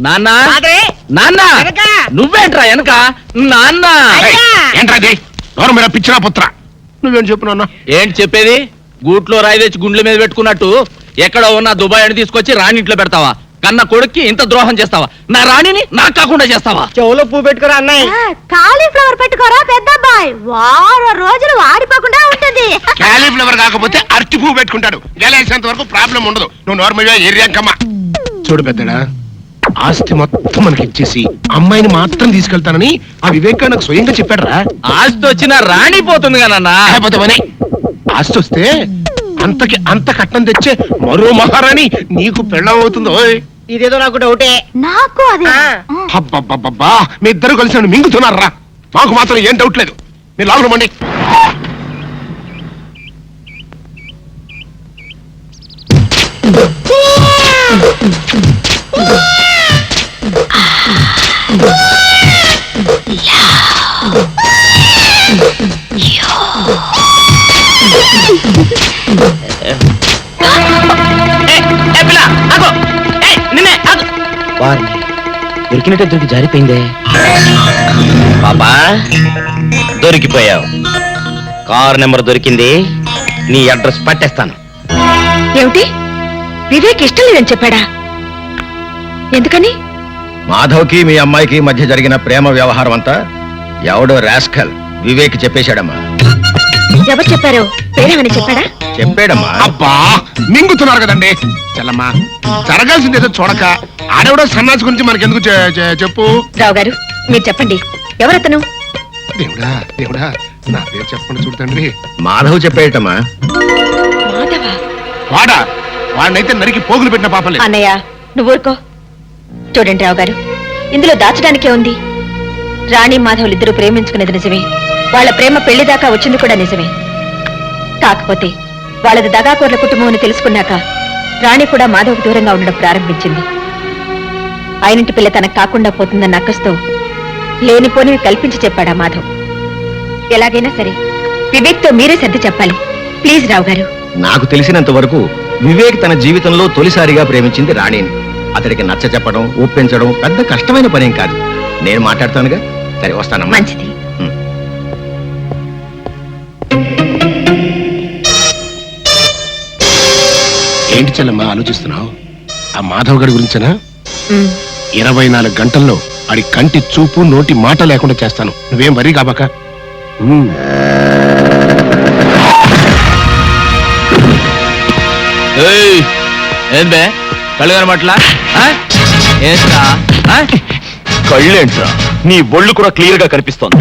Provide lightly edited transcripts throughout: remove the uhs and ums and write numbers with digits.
నాన్న నాన్న నువ్వేంట్రా వెనక నాన్న ఏంట్రా పిచ్చిరా పుత్ర నువ్వేం చెప్పు నాన్న. ఏంటి చెప్పేది? గూట్లో రాయి తెచ్చి గుండ్ల మీద పెట్టుకున్నట్టు ఎక్కడో ఉన్న దుబాయ్ అని తీసుకొచ్చి రాణింట్లో పెడతావా? కన్న కొడుక్కి ఇంత ద్రోహం చేస్తావా? నా రాణిని నాకు కాకుండా చేస్తావా? చెవులో పువ్వు పెట్టుకోరా అన్నయ్య. కాలీఫ్లవర్ పెట్టుకోరా పెద్దబ్బాయి, వారం రోజులు వాడిపోకుండా ఉంటుంది. కాలీఫ్లవర్ కాకపోతే అరటి పువ్వు పెట్టుకుంటాడు. గెలేసేంత వరకు ప్రాబ్లం ఉండదు. నువ్వు నార్మల్గా ఏరియాకమ్మా. చూడు పెద్దడా, ఆస్తి మొత్తం మనకి ఇచ్చేసి అమ్మాయిని మాత్రం తీసుకెళ్తానని ఆ వివేక్ నాకు స్వయంగా చెప్పాడురా. ఆస్తి వచ్చిన రాణి పోతుంది కదన్నా. ఆస్తి వస్తే అంతకి అంత కట్నం తెచ్చే మరో మహారాణి నీకు పెళ్ళవుతుందో. ఇదేదో నాకు డౌటే. నాకు అదే. అబ్బబ్బబ్బబ్బా, మీ ఇద్దరు కలిసి నన్ను మింగుతున్నారా? మాకు మాత్రం ఏం డౌట్ లేదు. మీరు లాభం అండి. దొరికినట్టే దొరికి జారిపోయిందే. పాపా దొరికిపోయావు. కారు నెంబర్ దొరికింది. నీ అడ్రస్ పట్టేస్తాను. ఏమిటి, వివేక్ ఇష్టం లేదని చెప్పాడా? ఎందుకని? మాధవ్కి మీ అమ్మాయికి మధ్య జరిగిన ప్రేమ వ్యవహారం అంతా ఎవడో రాస్కల్ వివేక్ చెప్పేశాడమ్మా. ఎవరు చెప్పారు? పేరేమని చెప్పాడా? చెప్పాడమ్మా. అబ్బా, మింగుతున్నారు కదండి. చెల్లమ్మా, జరగాల్సిందేదో చూడక ఆడెవడో సన్నాసి గురించి మనకెందుకు చెప్పు. రావు గారు మీరు చెప్పండి, ఎవరతను? దేవుడా దేవుడా, నా పేరు చెప్పండి చూడండి. మాధవ్ చెప్పేటమ్మా. మాధవా? వాడా? వాడినైతే నరికి పోగులు పెట్టిన పాపలే. అన్నయ్య నువ్వు ఊరుకో. చూడండి రావు గారు, ఇందులో దాచడానికే ఉంది. రాణి మాధవులు ఇద్దరు ప్రేమించుకునేది నిజమే. వాళ్ళ ప్రేమ పెళ్లి దాకా వచ్చింది కూడా నిజమే. కాకపోతే వాళ్ళది దగాకోర్ల కుటుంబం అని తెలుసుకున్నాక రాణి కూడా మాధవ్కు దూరంగా ఉండడం ప్రారంభించింది. ఆయనింటి పిల్ల తనకు కాకుండా పోతుందన్న అక్కస్తో లేనిపోనివి కల్పించి చెప్పాడా మాధవ్. ఎలాగైనా సరే వివేక్తో మీరే సర్ది చెప్పాలి ప్లీజ్ రావు గారు. నాకు తెలిసినంత వరకు వివేక్ తన జీవితంలో తొలిసారిగా ప్రేమించింది రాణిని. అతడికి నచ్చ చెప్పడం, ఒప్పించడం పెద్ద కష్టమైన పనేం కాదు. నేను మాట్లాడతానుగా. సరే వస్తానమ్మా. మంచిది. ఏంటి చెల్లమ్మా ఆలోచిస్తున్నావు? ఆ మాధవ్ గారి గురించేనా? 24 గంటల్లో ఆడి కంటి చూపు నోటి మాట లేకుండా చేస్తాను. నువ్వేం వరీ కాబాక. ఏందే కళ్ళు కనబట్లా? కళ్ళేంట్రా, నీ ఒళ్ళు కూడా క్లియర్ గా కనిపిస్తోంది.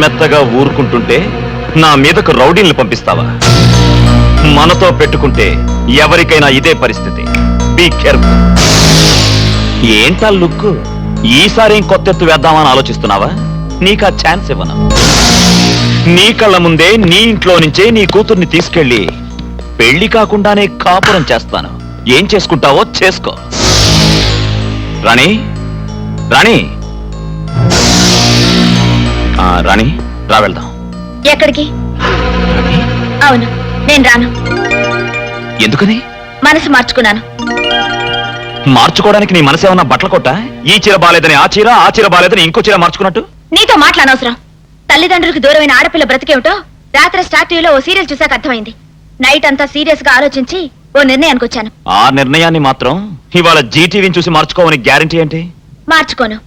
మెత్తగా ఊరుకుంటుంటే నా మీదకు రౌడీల్ని పంపిస్తావా? మనతో పెట్టుకుంటే ఎవరికైనా ఇదే పరిస్థితి. Be careful. ఏంటా లుక్? ఈసారి కొత్త ఎత్తు వేద్దామని ఆలోచిస్తున్నావా? నీకా ఛాన్స్ ఇవ్వను. నీ కళ్ళ ముందే నీ ఇంట్లో నుంచే నీ కూతుర్ని తీసుకెళ్లి పెళ్లి కాకుండానే కాపురం చేస్తాను. ఏం చేసుకుంటావో చేసుకో. రాణి, రాణి, రాణి రా వెళ్దాం. ఎక్కడికి? అవును నేను రాను. ఎందుకని? మనసు మార్చుకున్నాను. మార్చుకోవడానికి నీ మనసు ఏమన్నా బట్టల కొట్ట? ఈ చీర బాలేదని ఆ చీర, ఆ చీర బాలేదని ఇంకో చీర మార్చుకున్నట్టు? నీతో మాట్లాడనవసరం. తల్లిదండ్రులకు దూరమైన ఆడపిల్ల బ్రతికేమిటో రాత్రి స్టార్ట్ టీవీలో ఓ సీరియల్ చూసాక అర్థమైంది. నైట్ అంతా సీరియస్ గా ఆలోచించి ఓ నిర్ణయానికి వచ్చాను. ఆ నిర్ణయాన్ని మాత్రం ఇవాళ జీటీవీని చూసి మార్చుకోవని గ్యారంటీ ఏంటి? మార్చుకోను.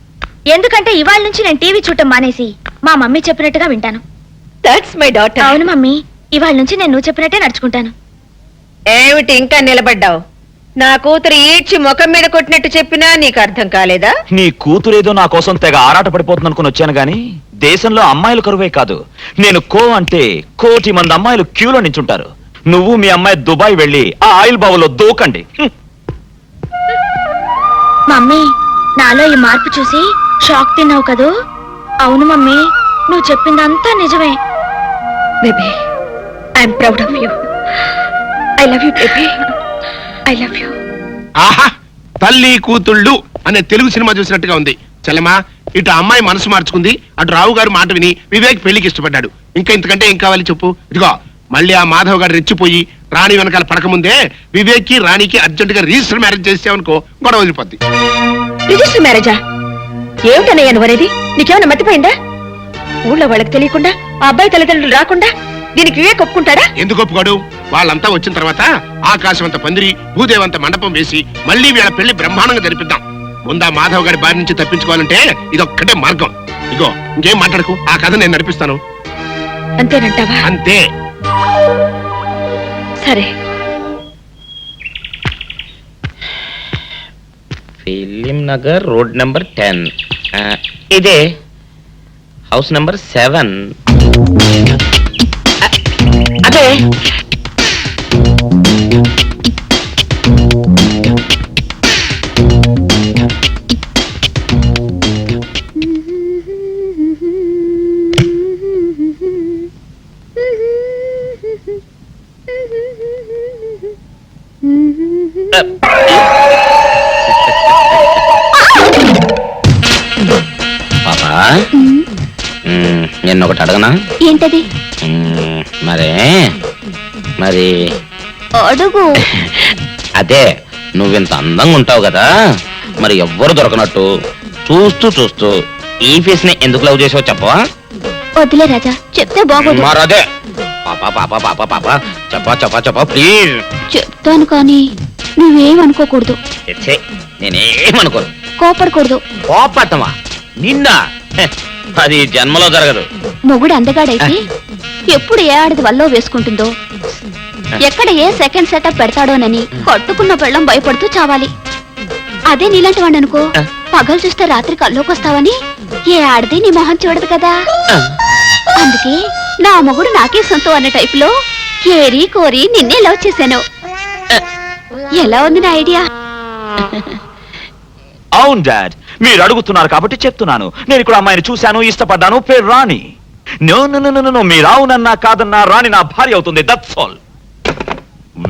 ఎందుకంటే ఇవాళ నుంచి నేను టీవీ చూడటం మానేసి మా మమ్మీ చెప్పినట్టుగా వింటాను. That's my daughter. అవును మమ్మీ, ఇవాళ నుంచి నేను నువ్వు చెప్పినట్టే నడుచుకుంటాను. ఏమిటి ఇంకా నిలబడ్డావు? నా కూతురు ఈడ్చి ముఖం మీద కొట్టినట్టు చెప్పినా నీకు అర్థం కాలేదా? నీ కూతురేదో నా కోసం తెగ ఆరాట పడిపోతుంది అనుకుని వచ్చాను గాని దేశంలో అమ్మాయిలు కరువే కాదు. నేను కో అంటే కోటి మంది అమ్మాయిలు క్యూలో నించుంటారు. నువ్వు మీ అమ్మాయి దుబాయ్ వెళ్ళి ఆ ఆయిల్ బావులో దూకండి. మమ్మీ, నాలో ఈ మార్పు చూసి షాక్ తిన్నావు కదూ? అవును మమ్మీ, నువ్వు చెప్పిందంతా నిజమే. Baby, I'm proud of you. I love you baby, I love you. ఆహా, తల్లి కూతుళ్ళు అనే తెలుగు సినిమా చూసినట్టుగా ఉంది. చెల్లమా, ఇటు అమ్మాయి మనసు మార్చుకుంది, అటు రావు గారు మాట విని వివేక్ పెళ్లికి ఇష్టపడ్డాడు. ఇంకా ఇంతకంటే ఏం కావాలి చెప్పు? ఇదిగో మళ్ళీ ఆ మాధవ్ గారు రెచ్చిపోయి రాణి వెనకాల పడకముందే వివేక్ కి రాణికి అర్జెంట్ గా రిజిస్టర్ మ్యారేజ్ చేసావనుకో గొడవ వదిలిపోద్ది. రిజిస్టర్ మ్యారేజా? ఏమిటనయ్యా నువ్వనేది? నీకేమైనా మతిపోయిందా? ఊళ్ళో వాళ్ళకి తెలియకుండా ఆ అబ్బాయి తల్లిదండ్రులు రాకుండా దీనికి వివేక్ ఒప్పుకుంటాడా? ఎందుకు ఒప్పుకోడు? వాళ్ళంతా వచ్చిన తర్వాత ఆకాశం అంత పందిరి, భూదేవంత మండపం వేసి మళ్ళీ వీళ్ళ పెళ్లి బ్రహ్మాండంగా జరిపిద్దాం. ముందా మాధవ్ గారి బారి నుంచి తప్పించుకోవాలంటే ఇదొక్కటే మార్గం. ఇగో ఇంకేం మాట్లాడకు, ఆ కథ నేను నడిపిస్తాను. అంతేనంటావా? అంతే. సరే. Film Nagar road number 10. ఇదే హౌస్ నెంబర్ 7. అదే పాపా, నిన్న ఒకటి అడగనా? ఏంటది? మరి అడుగు. అదే, నువ్వింత అందంగా ఉంటావు కదా, మరి ఎవ్వరు దొరకనట్టు చూస్తూ చూస్తూ ఈ ఫేస్ ని ఎందుకు లవ్ చేసావు చెప్పవా? వదిలే రాజా, చెప్తే బాగోదు. మరదే పాపా పాపా పాపా పాపా చెప్పా చెప్పా చెప్పా ప్లీజ్. చెప్తాను కానీ నువ్వేమనుకోకూడదు. నేనేమనుకోను. కోపడకూడదు. కోపట్టమా? నిన్న హె, అది జన్మలో జరగదు. మొగుడు అందగాడైతే ఎప్పుడు ఏ ఆడది వల్లో వేసుకుంటుందో, ఎక్కడ ఏ సెకండ్ సెటప్ పెడతాడోనని కట్టుకున్న పెళ్ళం భయపడుతూ చావాలి. అదే నీలాంటి వాడు అనుకో, పగలు చూస్తే రాత్రి కల్లోకొస్తావని ఏ ఆడది నీ మొహం చూడదు కదా. అందుకే నా మొగుడు నాకే సొంతం అన్న టైప్ లో ఏరి కోరి నిన్నే లవ్ చేశాను. ఎలా ఉంది నా ఐడియా? అవును డాడ్, మీరు అడుగుతున్నారు కాబట్టి చెప్తున్నాను. నేను ఇక్కడ అమ్మాయిని చూశాను, ఇష్టపడ్డాను, పేరు Rani. No no no no no, మీరు అవునన్నా కాదన్నా రాణి నా భార్య అవుతుంది. That's all.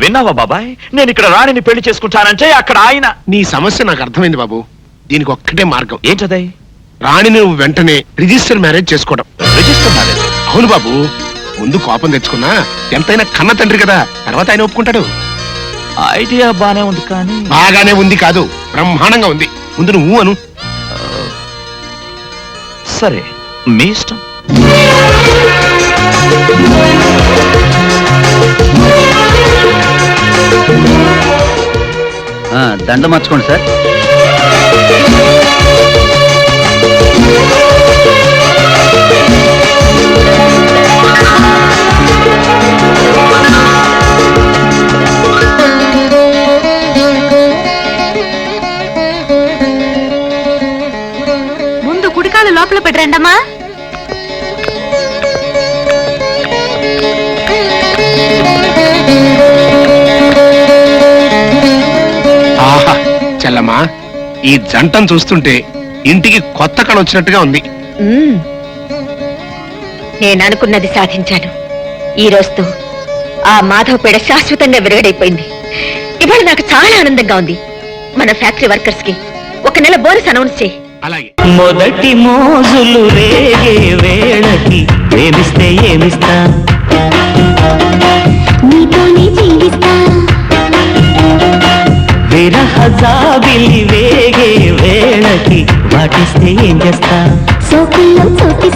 విన్నావా బాబాయ్, నేను ఇక్కడ రాణిని పెళ్లి చేసుకుంటానంటే అక్కడ ఆయన. నీ సమస్య నాకు అర్థమైంది బాబు. దీనికి ఒక్కటే మార్గం. ఏంటది? రాణిని నువ్వు వెంటనే రిజిస్టర్ మ్యారేజ్ చేసుకోవడం. Register marriage? అవును బాబు, ముందు కోపం తెచ్చుకున్నా ఎంతైనా కన్న తండ్రి కదా, తర్వాత ఆయన ఒప్పుకుంటాడు. ఐడియా బానే ఉంది కానీ. బాగానే ఉంది కాదు, బ్రహ్మాండంగా ఉంది. ముందు నువ్వు అను. సరే, మీ ఇష్టం. దండ మార్చుకోండి సార్. ముందు కుడికాలు లోపల పెట్టరండమ్మా. ఆహా చెల్లమ్మా, ఈ జంటను చూస్తుంటే ఇంటికి కొత్త కళ వచ్చినట్టుగా ఉంది. నేను అనుకున్నది సాధించాను. ఈ రోజుతో ఆ మాధవ్ పేడ శాశ్వతంగా విరగడైపోయింది. ఇవాళ నాకు చాలా ఆనందంగా ఉంది. మన ఫ్యాక్టరీ వర్కర్స్ కి 1 నెల బోనస్ అనౌన్స్ చేయి. అలాగే. మొదటి మోజులు రేగే వేళకి ప్రేమిస్తే ఏమిస్తా, నీతోనే జీవిస్తా. విరహ జాబిలి వేగే వేళకి వాటిస్తే ఏం చేస్తా, సోకుల్లో చోటి